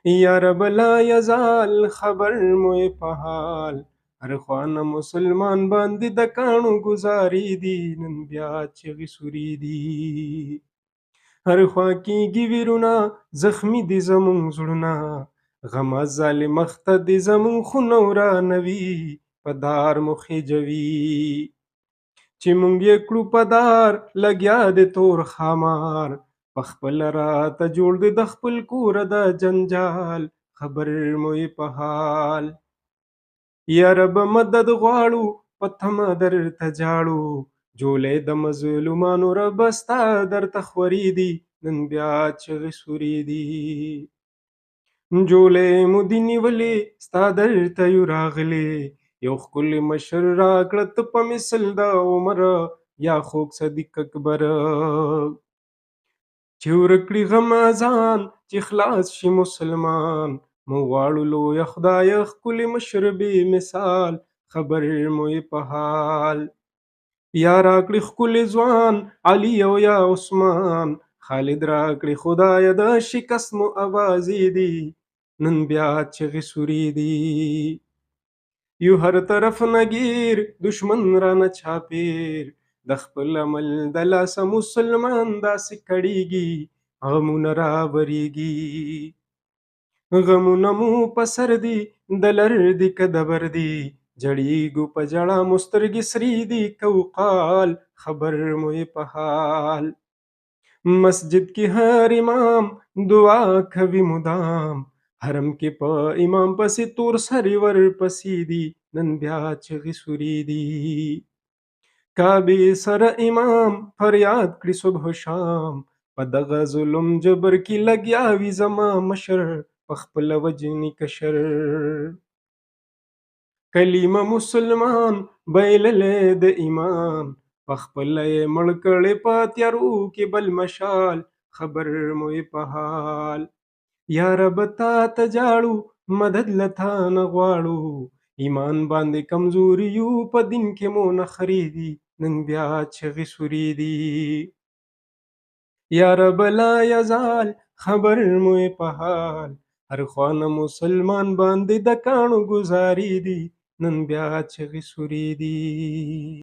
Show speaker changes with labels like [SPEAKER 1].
[SPEAKER 1] یا رب لا یزال خبر مو په حال، هر خوانه مسلمان باندې د کاڼو ګزاري دي، نن بیا چغې سوري دي. هر خوا کېږي ویرونه، زخمي دي زموږ زړونه، غمه ظالم اخته دي زموږ خونه ورانوي، په دار مو خېجوي. چې مونږ یې کړو په دار لګیا د تور ښامار، پخپله راته جوړ دی د خپل کوره د جنجال، خبر مو یې په حال. یا رب مدد غواړو په تمه درته جاړو، جولۍ د مظلومانو ربه ستا درته خوري دي، نن بیا چغې سوري دي. جولۍ مو دي نیولې ستا درته یو راغلې، یو ښکلی مشر راکړه ته په مثل د عمره، یا خوږ صدیق اکبره. چې ورک کړي غم ځان چې خلاص شي مسلمان، مو غواړو لویه خدایه ښکلی مشر بې مثال، خبر مو یې په حال. یا راکړي ښکلی ځوان علي او یا عثمان، خالد راکړي خدایه د شکست مو اوازې دي، نن بیا چغې سوري دي. یو هر طرف نه ګیر دشمن رانه چاپېر، د خپل عمل د لاسه مسلمان داسې کړېږي، غمونه راوریږي. غمونه مو په سر دي د لر دي که د بر دي، جړېږو په ژړا مو سترګې سرې دي که وقال، خبر مو یې په حال. مسجد کې هر امام دعا کوي مدام، حرم کې په امام پسې تور سرې ورپسې دي، نن بیا چغې سوري دي. کعبې سره امام فریاد کړي صبح و شام، په دغه ظلم جبر کې لګیا وي زما مشر، پخپله وجني کشر. کلیمه مسلمان بایللی د ایمان، پخپله یې مړ کړی په تیارو کې بل مشال، خبر مو یې په حال. یا رب تا ته جاړو مدد له تا نه غواړو، ایمان باندې کمزوري یو په دین کې مو نخرې دي، نن بیا چغې سوري دي. یا رب لا یزال خبر مو یې په حال، هر خوانه مسلمان باندې د کاڼو ګزاري دي، نن بیا چغې سوري دي.